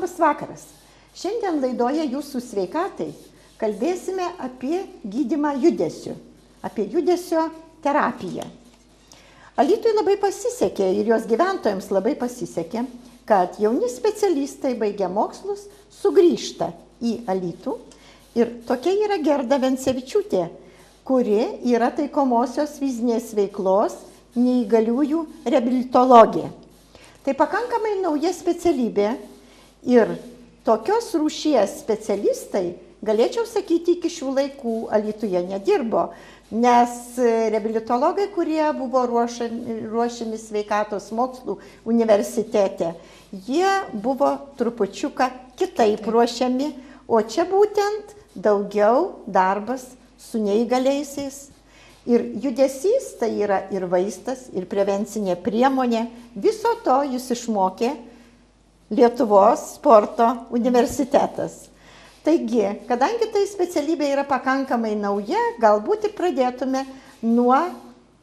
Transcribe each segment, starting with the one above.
Labas vakaras. Šiandien laidoje Jūsų sveikatai kalbėsime apie gydymą judesiu, apie judesio terapiją. Alytui labai pasisekė ir jos gyventojams labai pasisekė, kad jauni specialistai baigę mokslus sugrįžta į Alytų ir tokia yra Gerda Vencevičiūtė, kuri yra taikomosios fizinės veiklos neįgaliųjų reabilitologė. Tai pakankamai nauja specialybė ir tokios rūšies specialistai, galėčiau sakyti, iki šių laikų Alytuje nedirbo, nes reabilitologai, kurie buvo ruošiami sveikatos mokslų universitete, jie buvo trupučiuką kitaip ruošiami, o čia būtent daugiau darbas su neįgaliaisiais. Ir judesys tai yra ir vaistas, ir prevencinė priemonė. Viso to jis išmokė Lietuvos sporto universitetas. Taigi, kadangi tai specialybė yra pakankamai nauja, galbūt ir pradėtume nuo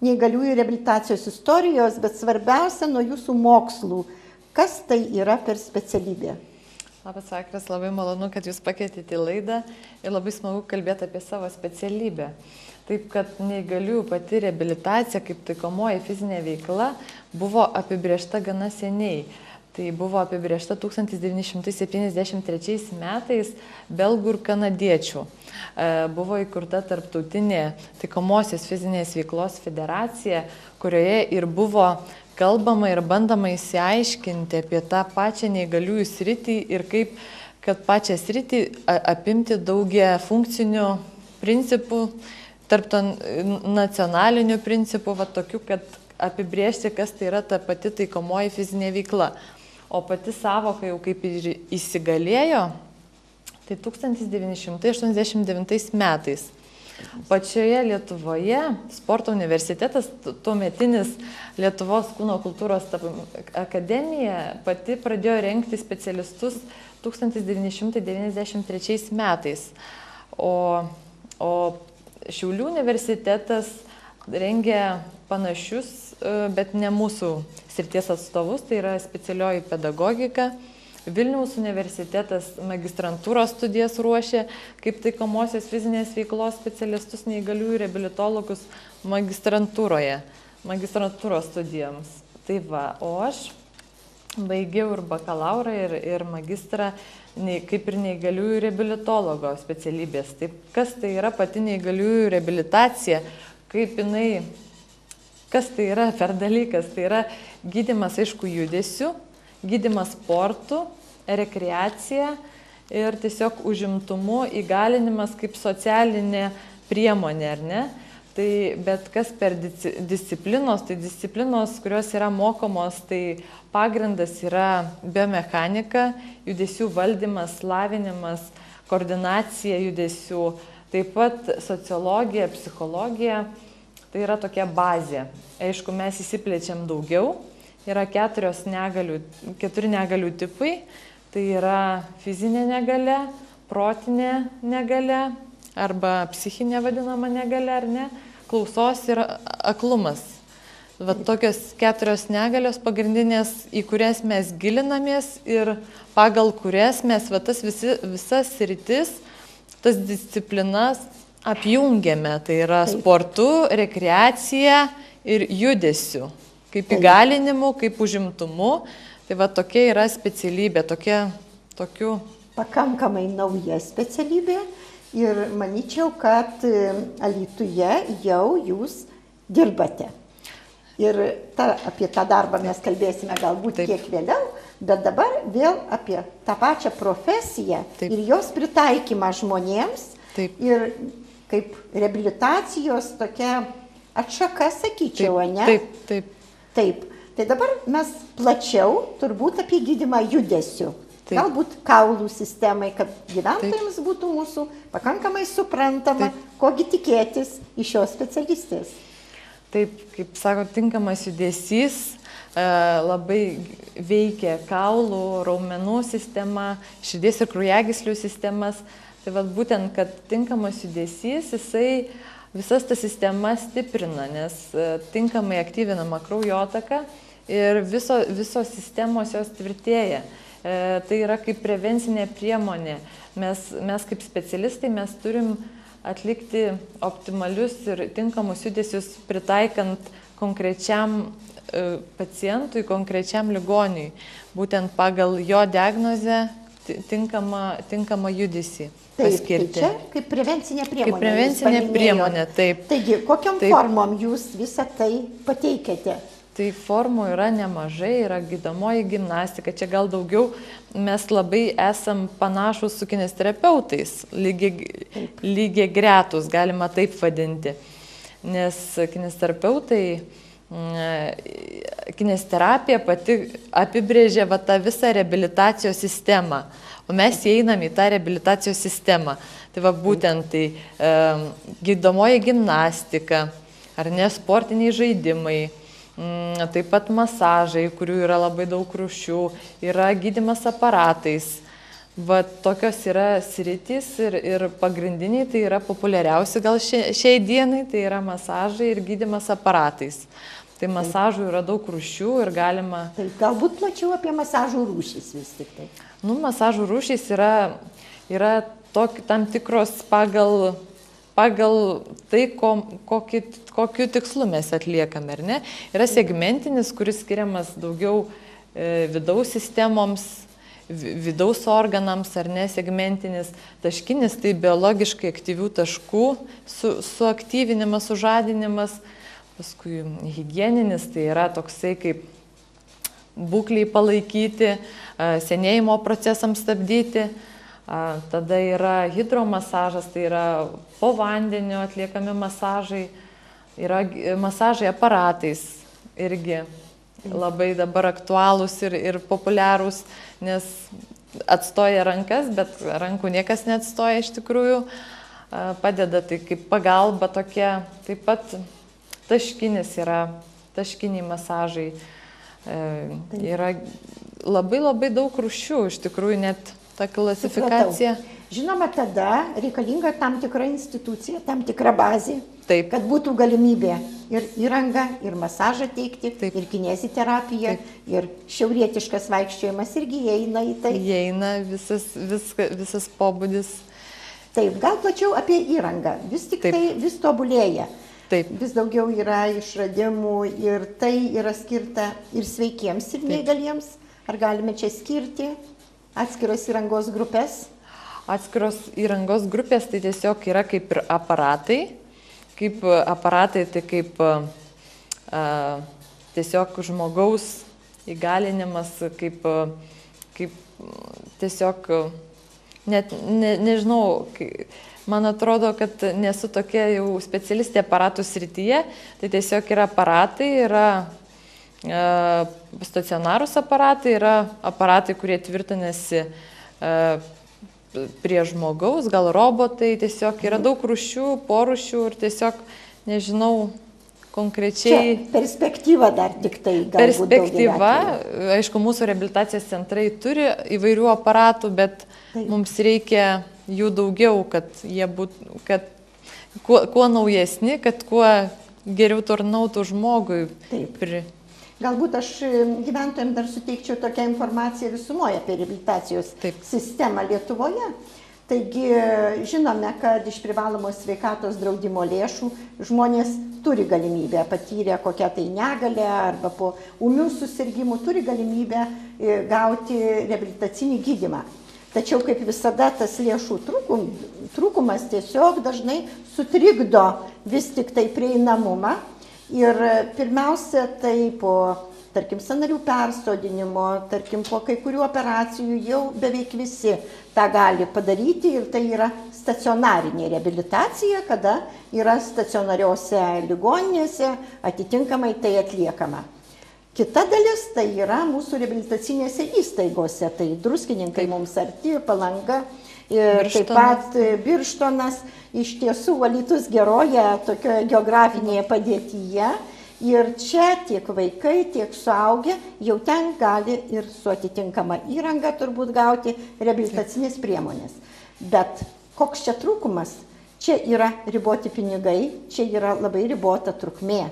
neįgaliųjų reabilitacijos istorijos, bet svarbiausia nuo jūsų mokslų. Kas tai yra per specialybė? Labas vakaras, labai malonu, kad jūs pakvietėte į laidą ir labai smagu kalbėti apie savo specialybę. Taip, kad neįgaliųjų pati reabilitacija kaip taikomoji fizinė veikla buvo apibrėžta gana seniai. Tai buvo apibrėžta 1973 metais belgų ir kanadiečių. Buvo įkurta tarptautinė taikomosios fizinės veiklos federacija, kurioje ir buvo kalbama ir bandama įsiaiškinti apie tą pačią neįgaliųjų sritį ir kaip, kad pačią sritį apimti daugia funkcinių principų, tarp nacionalinių principų, tokių, kad apibrėžti, kas tai yra ta pati taikomoji fizinė veikla. O pati savoka jau kaip ir įsigalėjo, tai 1989 metais. Pačioje Lietuvoje sporto universitetas, tuometinis Lietuvos kūno kultūros akademija, pati pradėjo rengti specialistus 1993 metais. O Šiaulių universitetas rengia panašius, bet ne mūsų srities atstovus, tai yra specialioji pedagogika. Vilniaus universitetas magistrantūros studijas ruošia kaip taikomosios fizinės veiklos specialistus neįgaliųjų reabilitologus magistrantūros studijoms. Tai va, o aš baigiau ir bakalaurą, ir magistrą kaip ir neįgaliųjų reabilitologo specialybės. Taip, kas tai yra pati neįgaliųjų reabilitacija, kas tai yra per dalykas, tai yra gydymas, aišku, judesiu, gydymas sportu, rekreacija ir tiesiog užimtumu, įgalinimas kaip socialinė priemonė, ar ne? Tai bet kas per disciplinos, tai disciplinos, kurios yra mokomos, tai pagrindas yra biomechanika, judesių valdymas, lavinimas, koordinacija judesių, taip pat sociologija, psichologija, tai yra tokia bazė. Aišku, mes įsiplečiam daugiau, yra keturi negalių tipai, tai yra fizinė negalia, protinė negalia arba psichinė vadinama negalia, ar ne? Klausos ir aklumas. Va tokios keturios negalios pagrindinės, į kurias mes gilinamės ir pagal kurias mes tas visas sritis, tas disciplinas apjungiame. Tai yra sportu, rekreacija ir judesiu. Kaip įgalinimu, kaip užimtumu. Tai va tokia yra specialybė, tokiu. Pakankamai nauja specialybė. Ir manyčiau, kad Alytuje jau jūs dirbate. Ir apie tą darbą mes kalbėsime galbūt kiek vėliau, bet dabar vėl apie tą pačią profesiją ir jos pritaikymą žmonėms. Ir kaip reabilitacijos tokia atšaka, sakyčiau, ne? Taip. Tai dabar mes plačiau turbūt apie gydymą judesiu. Galbūt kaulų sistemai, kad gyventojams būtų mūsų pakankamai suprantama, kogi tikėtis iš šios specialistės. Taip, kaip sako, tinkamas judesys labai veikia kaulų, raumenų sistema, širdies ir kraujagyslių sistemas. Tai vat būtent, kad tinkamas judesys, jisai visas tas sistemas stiprina, nes tinkamai aktyvinama kraujotaka ir visos sistemos jos tvirtėja. tai yra kaip prevencinė priemonė. Mes kaip specialistai mes turim atlikti optimalius ir tinkamus judesius pritaikant konkrečiam pacientui, konkrečiam ligoniui, būtent pagal jo diagnozę tinkamą judesį paskirti. Tai čia kaip prevencinė priemonė. Kaip prevencinė priemonė, taip. Taigi, kokiom formom jūs visą tai pateikėte? Tai formų yra nemažai, yra gydomoji gimnastika, čia gal daugiau mes labai esam panašus su kineziterapeutais, lygiai gretus, galima taip vadinti, nes kineziterapeutai, kineziterapija pati apibrėžia tą visą reabilitacijos sistemą, o mes įeinam į tą reabilitacijos sistemą. Tai būtent tai gydomoji gimnastika, ar ne, sportiniai žaidimai, taip pat masažai, kurių yra labai daug rūšių, yra gydymas aparatais. Tokios yra sritys ir pagrindiniai, tai yra populiariausi gal šiai dienai, tai yra masažai ir gydymas aparatais. Tai masažų yra daug rūšių ir galima... Tai galbūt plačiau apie masažų rūšys vis tik tai. Masažų rūšys yra tam tikros pagal tai, kokiu tikslu mes atliekame, ar ne? Yra segmentinis, kuris skiriamas daugiau vidaus sistemoms, vidaus organams, ar ne, segmentinis. Taškinis tai biologiškai aktyvių taškų suaktyvinimas, sužadinimas. Paskui higieninis tai yra toksai kaip būkliai palaikyti, senėjimo procesams stabdyti. Tada yra hidromasažas, tai yra po vandeniu atliekami masažai. Yra masažai aparatais irgi labai dabar aktualūs ir populiarūs, nes atstoja rankas, bet rankų niekas neatstoja iš tikrųjų. Padeda tai kaip pagalba tokia, taip pat taškinis yra, taškiniai masažai. Yra labai daug rūšių, iš tikrųjų net ta klasifikacija. Žinoma, tada reikalinga tam tikra institucija, tam tikra bazė, taip, kad būtų galimybė ir įrangą, ir masažą teikti, taip, ir kineziterapija, ir šiaurietiškas vaikščiojimas irgi įeina į tai. Įeina visas pobūdis. Taip, gal plačiau apie įrangą. Vis tik tai vis tobulėja. Taip. Vis daugiau yra išradimų ir tai yra skirta ir sveikiems, ir neįgaliems. Ar galime čia skirti atskiros įrangos grupės? Atskiros įrangos grupės tai tiesiog yra kaip ir aparatai. Kaip aparatai tai kaip tiesiog žmogaus įgalinimas, kaip tiesiog, net nežinau, man atrodo, kad nesu tokia jau specialistė aparatų srityje, tai tiesiog yra aparatai, yra stacionarūs aparatai, yra aparatai, kurie tvirtinasi prie žmogaus, gal robotai, tiesiog yra daug rūšių, porūšių ir tiesiog nežinau konkrečiai. Čia perspektyva dar tik tai galbūt. Perspektyva, aišku, mūsų reabilitacijos centrai turi įvairių aparatų, bet mums reikia jų daugiau, kad jie būtų, kad kuo naujesni, kad kuo geriau tarnautų žmogui. Taip. Galbūt aš gyventojams dar suteikčiau tokią informaciją visumoje apie reabilitacijos sistemą Lietuvoje. Taigi žinome, kad iš privalomos sveikatos draudimo lėšų žmonės turi galimybę, patyrę kokią tai negalę arba po ūmių susirgymų, turi galimybę gauti reabilitacinį gydymą. Tačiau, kaip visada, tas lėšų trūkumas tiesiog dažnai sutrikdo vis tik tai prieinamumą. Ir pirmiausia, tai po, tarkim, sąnarių persodinimo, tarkim, po kai kurių operacijų jau beveik visi tą gali padaryti ir tai yra stacionarinė reabilitacija, kada yra stacionariose ligoninėse atitinkamai tai atliekama. Kita dalis tai yra mūsų reabilitacinėse įstaigose, tai Druskininkai mums arti, Palanga, taip pat Birštonas. Iš tiesų, Alytus geroja tokioje geografinėje padėtyje ir čia tiek vaikai, tiek suaugę jau ten gali ir su atitinkama įranga turbūt gauti reabilitacinės priemonės. Bet koks čia trūkumas? Čia yra riboti pinigai, čia yra labai ribota trukmė.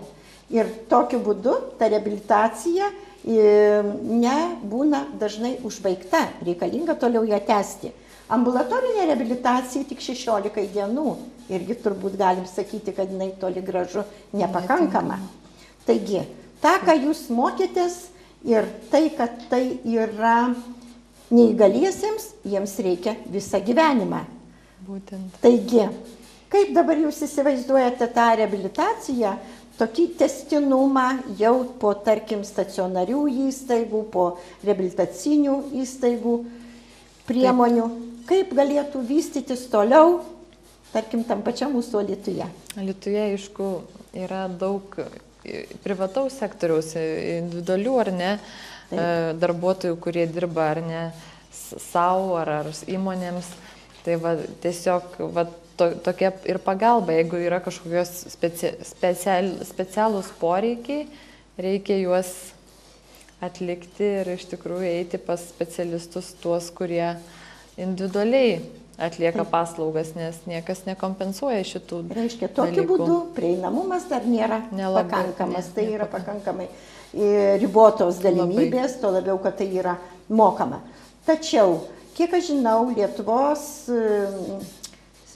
Ir tokiu būdu ta reabilitacija nebūna dažnai užbaigta, reikalinga toliau ją tęsti. Ambulatorinė reabilitacija tik 16 dienų, irgi turbūt galim sakyti, kad jinai toli gražu nepakankama. Taigi, tą, ką jūs mokėtės ir tai, kad tai yra neįgaliesiems, jiems reikia visą gyvenimą. Būtent. Taigi, kaip dabar jūs įsivaizduojate tą reabilitaciją, tokį testinumą jau po, tarkim, stacionarių įstaigų, po reabilitacinių įstaigų priemonių, kaip galėtų vystytis toliau, tarkim, tam pačiam mūsų Alytuje? Alytuje, aišku, yra daug privataus sektoriaus, individualių ar ne, darbuotojų, kurie dirba ar ne savo ar įmonėms. Tai va, tiesiog va, tokia ir pagalba, jeigu yra kažkokios specialūs poreikiai, reikia juos atlikti ir iš tikrųjų eiti pas specialistus tuos, kurie individualiai atlieka paslaugas, nes niekas nekompensuoja šitų dalykų. Reiškia, tokiu būdu prieinamumas dar nėra pakankamas, tai yra pakankamai ribotos galimybės, to labiau, kad tai yra mokama. Tačiau, kiek aš žinau, Lietuvos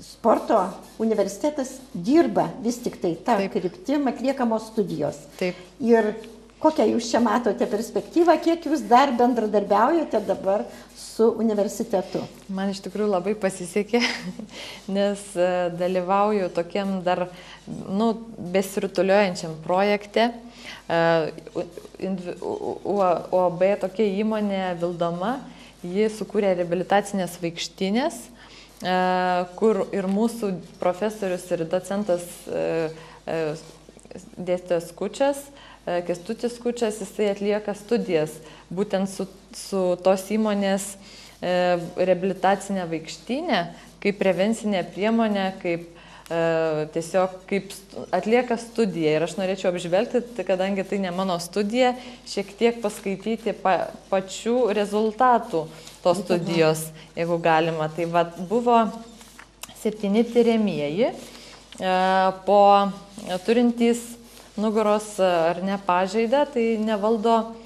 sporto universitetas dirba vis tik tai tą kryptim, atliekamos studijos. Taip. Ir kokią jūs čia matote perspektyvą, kiek jūs dar bendradarbiaujate dabar su universitetu? Man iš tikrųjų labai pasisekė, nes dalyvauju tokiam dar besirutuliojančiam projekte. UAB tokia įmonė Vildoma, ji sukūrė reabilitacinės vaikštynės, kur ir mūsų profesorius ir docentas dėstytojas Skučas, Kęstutis Skučas, jisai atlieka studijas būtent su tos įmonės reabilitacinė vaikštynė, kaip prevencinė priemonė, kaip tiesiog kaip atlieka studiją. Ir aš norėčiau apžvelgti, kadangi tai ne mano studija, šiek tiek paskaityti pačių rezultatų tos studijos, jeigu galima. Tai vat, buvo 7 tiriamieji, turintys nugaros ar ne pažaidą, tai nevaldo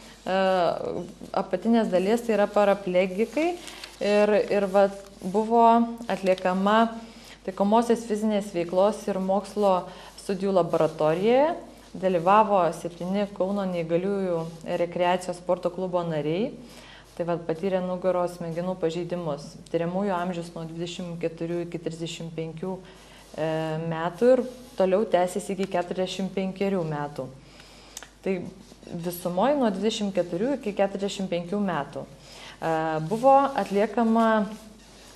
apatinės dalies, tai yra paraplegikai. Ir vat, buvo atliekama taikomosios fizinės veiklos ir mokslo studijų laboratorijoje. Dalyvavo 7 Kauno neįgaliųjų rekreacijos sporto klubo nariai. Tai vat, patyrė nugaros smegenų pažeidimus. Tiriamųjų amžius nuo 24 iki 35 metų ir toliau tęsiasi iki 45 metų. Tai visumoje nuo 24 iki 45 metų. Buvo atliekama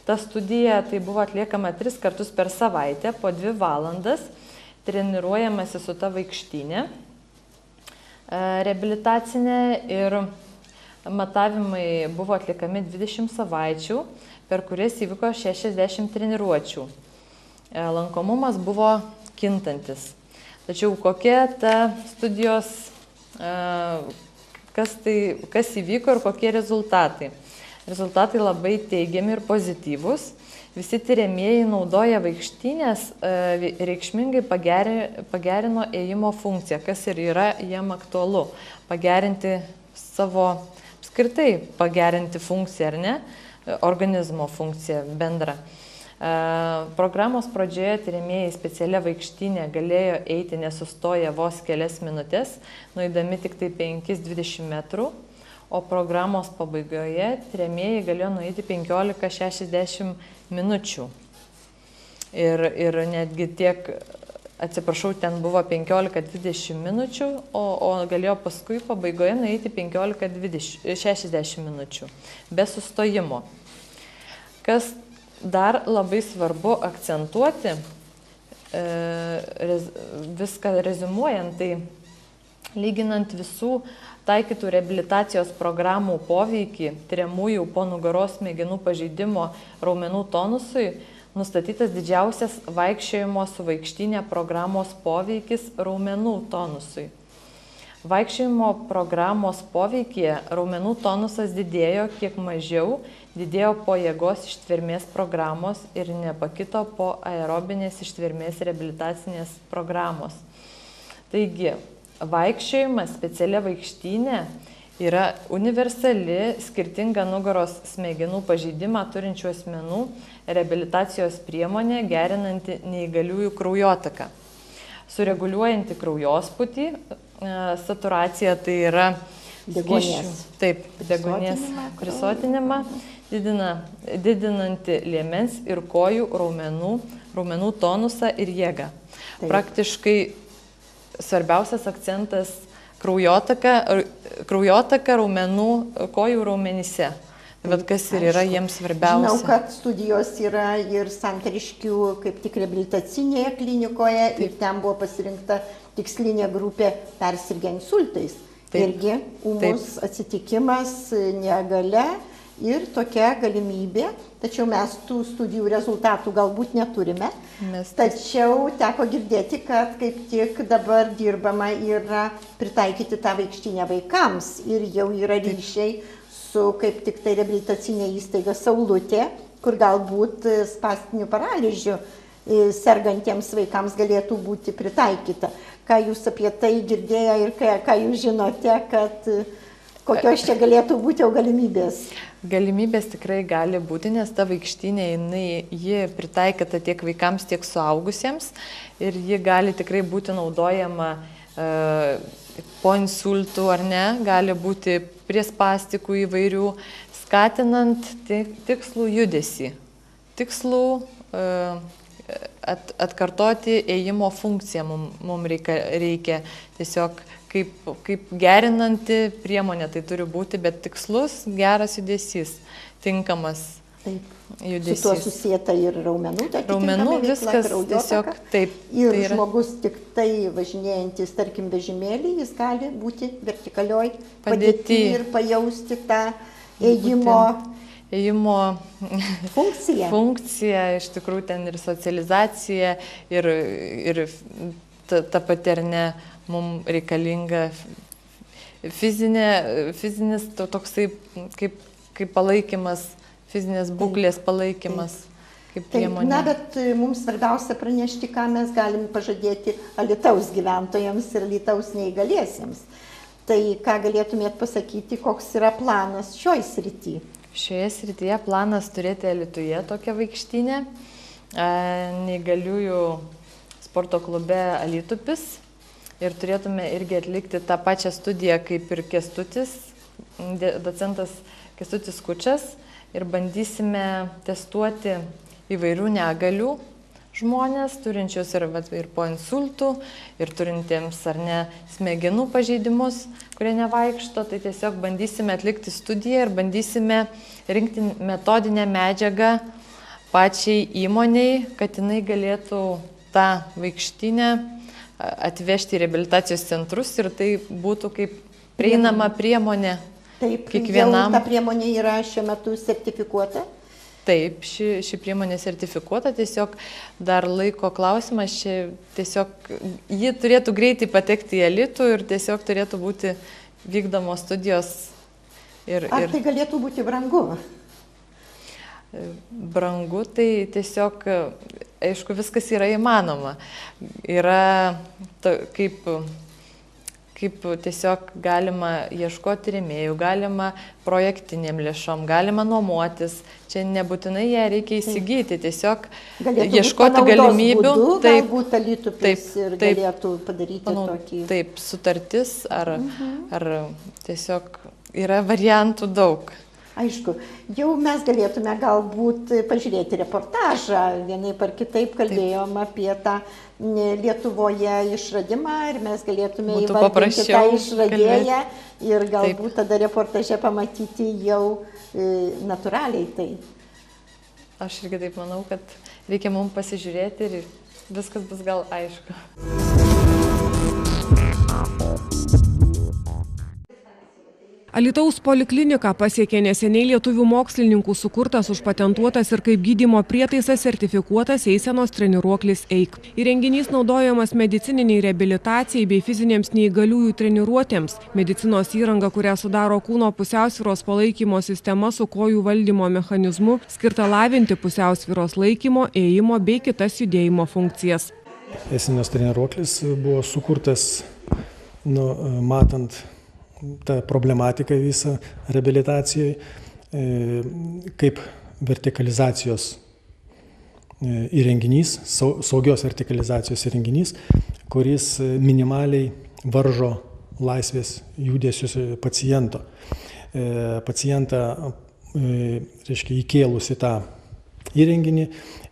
ta studija, tai buvo atliekama 3 kartus per savaitę, po 2 valandas, treniruojamasi su ta vaikštynė reabilitacinė ir matavimai buvo atliekami 20 savaičių, per kurias įvyko 60 treniruočių. Lankomumas buvo kintantis. Tačiau kokia ta studijos, kas įvyko ir kokie rezultatai. Rezultatai labai teigiami ir pozityvūs. Visi tiriamieji naudoja vaikštynės, reikšmingai pagerino ėjimo funkciją, kas ir yra jiem aktualu. Pagerinti savo, apskritai pagerinti funkciją, ar ne? Organizmo funkciją bendrą. Programos pradžioje tiriamieji specialia vaikštynė galėjo eiti nesustoję vos kelias minutės, nueidami tik tai 5-20 metrų. O programos pabaigoje tiriamieji galėjo nueiti 15-60 minučių. Ir netgi tiek, atsiprašau, ten buvo 15-20 minučių, o galėjo paskui pabaigoje nueiti 15-60 minučių, be sustojimo. Kas dar labai svarbu akcentuoti, viską reziumuojant, tai lyginant visų taikytų reabilitacijos programų poveikį tiriamųjų po nugaros smegenų pažeidimo raumenų tonusui, nustatytas didžiausias vaikščiojimo su vaikštynė programos poveikis raumenų tonusui. Vaikščiojimo programos poveikyje raumenų tonusas didėjo kiek mažiau, didėjo po jėgos ištvermės programos ir nepakito po aerobinės ištvermės reabilitacinės programos. Taigi, vaikščiojimas specialia vaikštynė yra universali, skirtinga nugaros smegenų pažeidimą turinčių asmenų reabilitacijos priemonė, gerinanti neįgaliųjų kraujotaką. Sureguliuojanti kraujospūtį, saturacija tai yra Deguonies. Taip, deguonies prisotinimą, didinanti liemens ir kojų raumenų tonusą ir jėgą. Taip. Praktiškai svarbiausias akcentas kraujotaka raumenų, kojų raumenyse. Bet kas ir yra jiems svarbiausia. Žinau, kad studijos yra ir Santariškių kaip tik reabilitacinėje klinikoje ir ten buvo pasirinkta tikslinė grupė persirgę insultais. Irgi ūmus atsitikimas, negalia ir tokia galimybė. Tačiau mes tų studijų rezultatų galbūt neturime. Tačiau teko girdėti, kad kaip tik dabar dirbama yra pritaikyti tą vaikštynę vaikams ir jau yra ryšiai su kaip tik tai reabilitacinė įstaiga Saulutė, kur galbūt spastiniu paralyžiu sergantiems vaikams galėtų būti pritaikyta. Ką jūs apie tai girdėję ir ką jūs žinote, kad kokios čia galėtų būti jau galimybės? Galimybės tikrai gali būti, nes ta vaikštynė, ji pritaikyta tiek vaikams, tiek suaugusiems ir ji gali tikrai būti naudojama po insultų ar ne, gali būti prie spastikų įvairių, skatinant tikslų judesį, tikslų atkartoti ėjimo funkciją mums reikia tiesiog kaip gerinanti priemonė tai turi būti, bet tikslus, geras judesys, tinkamas judesys. Su tuo susijęta ir raumenų viskas tiesiog taip. Ir žmogus tik tai važinėjantis, tarkim, vežimėlį, jis gali būti vertikalioj padėty ir pajausti tą ėjimo funkcija, iš tikrųjų ten ir socializacija, ir ta pati ar ne mums reikalinga fizinis toksai kaip palaikymas, fizinės būklės palaikymas. Na, bet mums svarbiausia pranešti, ką mes galim pažadėti Alytaus gyventojams ir Alytaus neįgaliesiems. Tai ką galėtumėt pasakyti, koks yra planas šioj srity? Šioje srityje planas turėti Alytuje tokią vaikštynę, neįgaliųjų sporto klube Alytupis ir turėtume irgi atlikti tą pačią studiją kaip ir Kęstutis, docentas Kęstutis Kučas ir bandysime testuoti įvairių negalių žmonės, turinčius ir po insultų, ir turintiems ar ne smegenų pažeidimus, kurie nevaikšto, tai tiesiog bandysime atlikti studiją ir bandysime rinkti metodinę medžiagą pačiai įmoniai, kad jinai galėtų tą vaikštynę atvežti į reabilitacijos centrus ir tai būtų kaip prieinama priemonė kiekvienam. Taip, ta priemonė yra šiuo metu sertifikuota? Taip, ši priemonė sertifikuota, tiesiog dar laiko klausimas, tiesiog ji turėtų greitai patekti į Alytų ir tiesiog turėtų būti vykdomos studijos. Ar tai galėtų būti brangu? Brangu, tai tiesiog, aišku, viskas yra įmanoma. Yra kaip tiesiog galima ieškoti rėmėjų, galima projektiniam lėšom, galima nuomotis. Čia nebūtinai ją reikia įsigyti, tiesiog ieškoti galimybių. Galbūt Alytupis ir galėtų padaryti tokį. Taip, sutartis ar tiesiog yra variantų daug. Aišku, jau mes galėtume galbūt pažiūrėti reportažą, vienaip ar kitaip kalbėjom apie tą Lietuvoje išradimą ir mes galėtume įvardinti tą išradėją ir galbūt tada reportaže pamatyti jau natūraliai tai. Aš irgi taip manau, kad reikia mums pasižiūrėti ir viskas bus gal aišku. Alytaus polikliniką pasiekė neseniai lietuvių mokslininkų sukurtas, užpatentuotas ir kaip gydymo prietaisas sertifikuotas eisenos treniruoklis EIK. Įrenginys naudojamas medicininiai reabilitacijai bei fizinėms neįgaliųjų treniruotėms. Medicinos įranga, kurią sudaro kūno pusiausvyros palaikymo sistema su kojų valdymo mechanizmu, skirta lavinti pusiausvyros laikymo, ėjimo bei kitas judėjimo funkcijas. Eisenos treniruoklis buvo sukurtas matant tą problematiką visą reabilitacijoje, kaip vertikalizacijos įrenginys, saugios vertikalizacijos įrenginys, kuris minimaliai varžo laisvės judesius paciento. Pacientą, reiškia, įkėlus į tą įrenginį,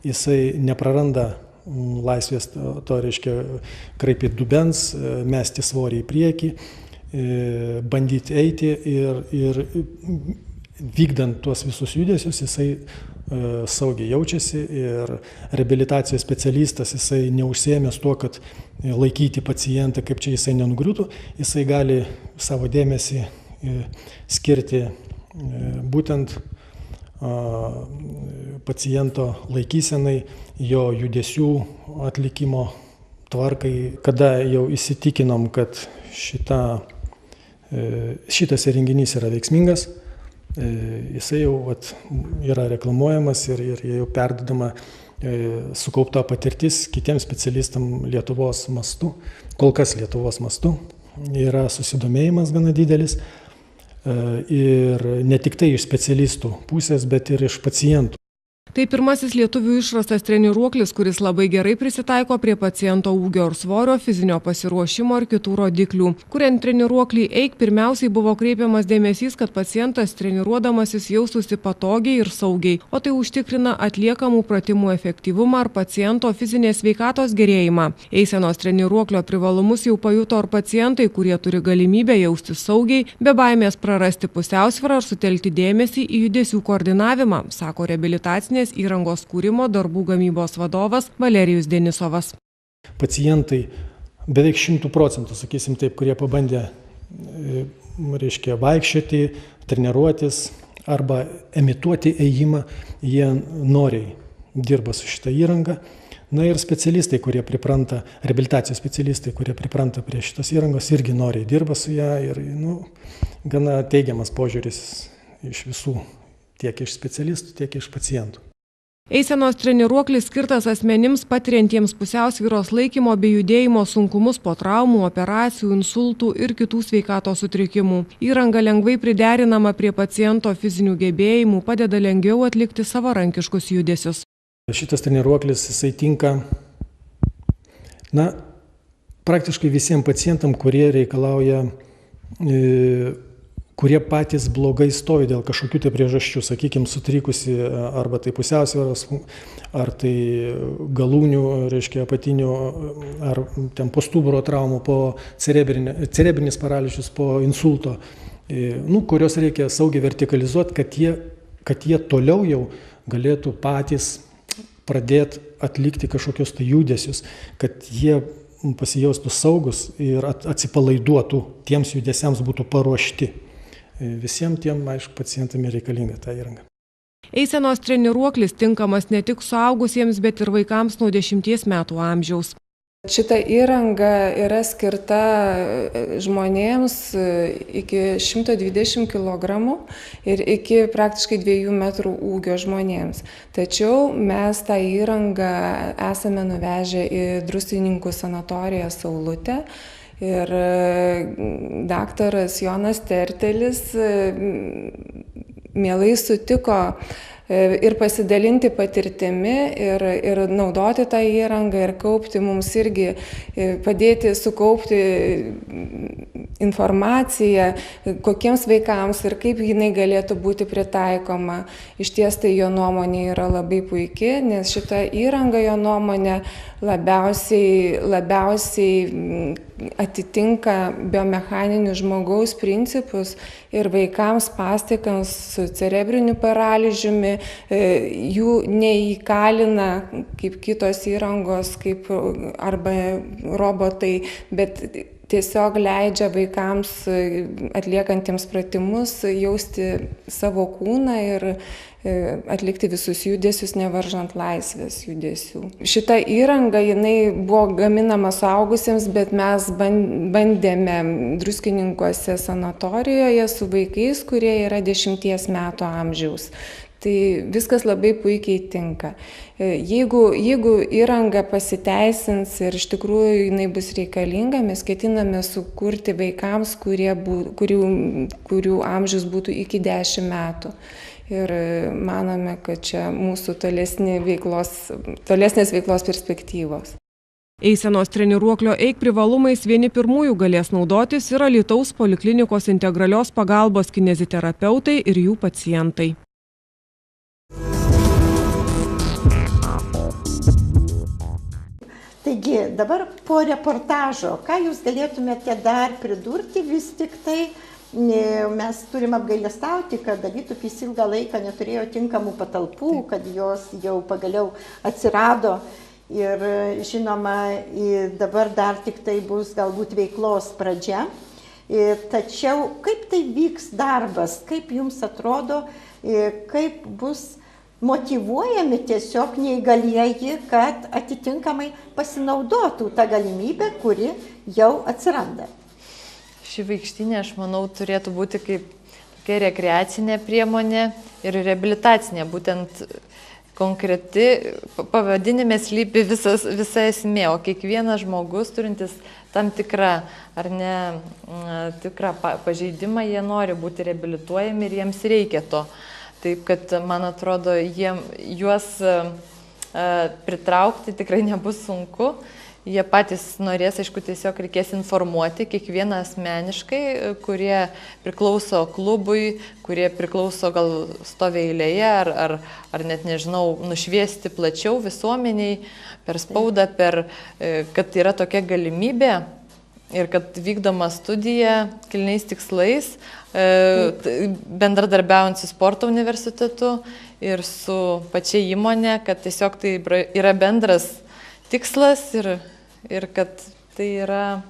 jisai nepraranda laisvės, to reiškia kraipyti dubens, mesti svorį į priekį, bandyti eiti ir vykdant tuos visus judesius jisai saugiai jaučiasi ir reabilitacijos specialistas jisai neužsiėmęs tuo, kad laikyti pacientą, kaip čia jisai nenugriūtų, jisai gali savo dėmesį skirti būtent paciento laikysenai, jo judesių atlikimo tvarkai. Kada jau įsitikinom, kad šitas įrenginys yra veiksmingas, jisai jau yra reklamuojamas ir jau perdodama sukaupta patirtis kitiems specialistam Lietuvos mastu. Kol kas Lietuvos mastu yra susidomėjimas gana didelis ir ne tik tai iš specialistų pusės, bet ir iš pacientų. Tai pirmasis lietuvių išrastas treniruoklis, kuris labai gerai prisitaiko prie paciento ūgio ir svorio, fizinio pasiruošimo ir kitų rodiklių. Kuriant treniruoklį EIK, pirmiausiai buvo kreipiamas dėmesys, kad pacientas treniruodamasis jaustųsi patogiai ir saugiai, o tai užtikrina atliekamų pratimų efektyvumą ar paciento fizinės sveikatos gerėjimą. Eisenos treniruoklio privalumus jau pajuto ir pacientai, kurie turi galimybę jaustis saugiai, be baimės prarasti pusiausvyrą ar sutelkti dėmesį į judesių koordinavimą, sako reabilitacinės įrangos kūrimo darbų gamybos vadovas Valerijus Denisovas. Pacientai beveik 100%, sakysim taip, kurie pabandė, reiškia, vaikščioti, treniruotis arba imituoti ėjimą, jie noriai dirba su šitą įrangą. Na ir specialistai, kurie pripranta, reabilitacijos specialistai, kurie pripranta prie šitos įrangos, irgi noriai dirba su ją ir gana teigiamas požiūris iš visų, tiek iš specialistų, tiek iš pacientų. Eisenos treniruoklis skirtas asmenims patiriantiems pusiausvyros laikymo bei judėjimo sunkumus po traumų, operacijų, insultų ir kitų sveikatos sutrikimų. Įranga lengvai priderinama prie paciento fizinių gebėjimų, padeda lengviau atlikti savarankiškus judesius. Šitas treniruoklis jisai tinka praktiškai visiems pacientam, kurie reikalauja, kurie patys blogai stovi dėl kažkokių tai priežasčių, sakykime, sutrikusi arba tai pusiausvyros, ar tai galūnių, reiškia, apatinių, ar ten po stuburo traumų, po cerebrinis paralyžius, po insulto, kurios reikia saugiai vertikalizuoti, kad jie toliau jau galėtų patys pradėti atlikti kažkokius tai judesius, kad jie pasijaustų saugus ir atsipalaiduotų, tiems judesiams būtų paruošti. Visiems tiem, aišku, pacientam reikalinga ta įranga. Eisenos treniruoklis tinkamas ne tik suaugusiems, bet ir vaikams nuo 10 metų amžiaus. Šita įranga yra skirta žmonėms iki 120 kg ir iki praktiškai 2 metrų ūgio žmonėms. Tačiau mes tą įrangą esame nuvežę į Druskininkų sanatoriją Saulutę. Ir daktaras Jonas Tertelis mielai sutiko ir pasidalinti patirtimi ir naudoti tą įrangą ir kaupti mums irgi, padėti sukaupti informaciją, kokiems vaikams ir kaip jinai galėtų būti pritaikoma. Iš ties tai jo nuomonė yra labai puikia, nes šita įranga jo nuomonė labiausiai atitinka biomechaninius žmogaus principus ir vaikams, pastikams su cerebriniu paralyžiumi, jų neįkalina kaip kitos įrangos, kaip arba robotai, bet tiesiog leidžia vaikams atliekantiems pratimus jausti savo kūną ir atlikti visus judesius, nevaržant laisvės judesių. Šita įranga, jinai buvo gaminama suaugusiems, bet mes bandėme Druskininkuose sanatorijoje su vaikais, kurie yra 10 metų amžiaus. Tai viskas labai puikiai tinka. Jeigu įranga pasiteisins ir iš tikrųjų jinai bus reikalinga, mes ketiname sukurti vaikams, kurių amžius būtų iki 10 metų. Ir manome, kad čia mūsų tolesnės veiklos perspektyvos. Eisenos treniruoklio EIK privalumais vieni pirmųjų galės naudotis ir Alytaus poliklinikos integralios pagalbos kineziterapeutai ir jų pacientai. Taigi, dabar po reportažo, ką jūs galėtumėte dar pridurti, vis tik tai mes turim apgailestauti, kad Alytupis ilgą laiką neturėjo tinkamų patalpų, kad jos jau pagaliau atsirado ir žinoma, dabar dar tik tai bus galbūt veiklos pradžia. Tačiau kaip tai vyks darbas, kaip jums atrodo, kaip bus motyvuojami tiesiog neįgalieji, kad atitinkamai pasinaudotų tą galimybę, kuri jau atsiranda. Ši vaikštynė, aš manau, turėtų būti kaip tokia rekreacinė priemonė ir reabilitacinė. Būtent konkreti pavadinime slypi visa esmė, o kiekvienas žmogus turintis tam tikrą ar ne tikrą pažeidimą, jie nori būti reabilituojami ir jiems reikia to. Taip, kad, man atrodo, juos pritraukti tikrai nebus sunku. Jie patys norės, aišku, tiesiog reikės informuoti kiekvieną asmeniškai, kurie priklauso klubui, kurie priklauso gal stovi eilėje ar net, nežinau, nušviesti plačiau visuomeniai per spaudą, kad yra tokia galimybė ir kad vykdoma studija kilniais tikslais, bendradarbiaujant su sporto universitetu ir su pačia įmonė, kad tiesiog tai yra bendras tikslas ir kad tai yra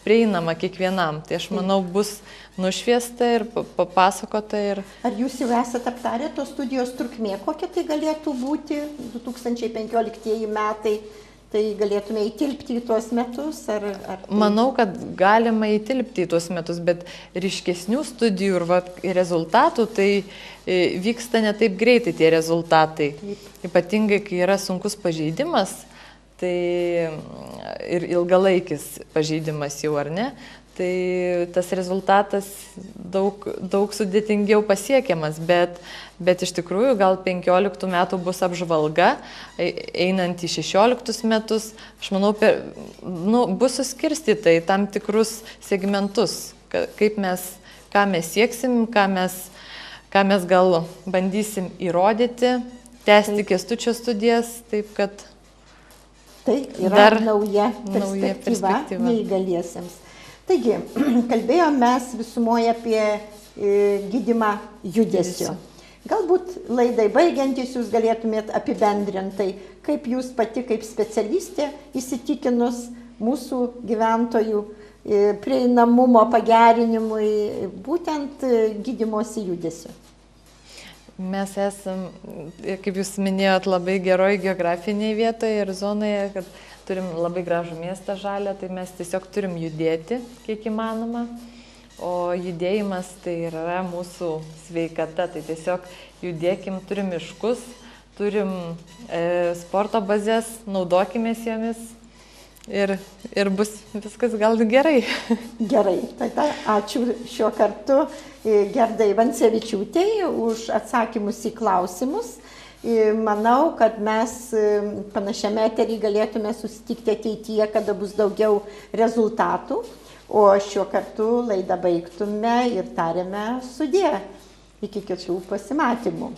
prieinama kiekvienam. Tai aš manau, bus nušviesta ir papasakota. Ar jūs jau esate aptarę tos studijos trukmė, kokia tai galėtų būti 2015 metai? Tai galėtume įtilpti į tuos metus? Manau, kad galima įtilpti į tuos metus, bet ryškesnių studijų ir rezultatų tai vyksta ne taip greitai tie rezultatai. Ypatingai, kai yra sunkus pažeidimas, tai ir ilgalaikis pažeidimas jau, ar ne, tai tas rezultatas daug sudėtingiau pasiekiamas, bet iš tikrųjų gal 15 metų bus apžvalga, einant į 16 metus, aš manau, bus suskirstyta į tam tikrus segmentus, ką mes sieksim, ką mes gal bandysim įrodyti, tęsti Kęstučio studijas, taip kad tai yra nauja perspektyva neįgaliesiems. Taigi, kalbėjome mes visumoje apie gydymą judesiu. Galbūt laidai baigiantis jūs galėtumėt apibendrintai, kaip jūs pati kaip specialistė įsitikinus mūsų gyventojų prieinamumo pagerinimui būtent gydymosi judesiu. Mes esam, kaip jūs minėjot, labai geroj geografinėje vietoje ir zonoje, kad turim labai gražų miestą žalę, tai mes tiesiog turim judėti, kiek įmanoma. O judėjimas tai yra mūsų sveikata, tai tiesiog judėkim, turim miškus, turim sporto bazės, naudokimės jomis ir bus viskas gal gerai. Gerai, tada ačiū šiuo kartu Gerdai Vancevičiūtei už atsakymus į klausimus. Manau, kad mes panašiame eterį galėtume susitikti ateityje, kada bus daugiau rezultatų, o šiuo kartu laidą baigtume ir tariame sudie iki kitų pasimatymų.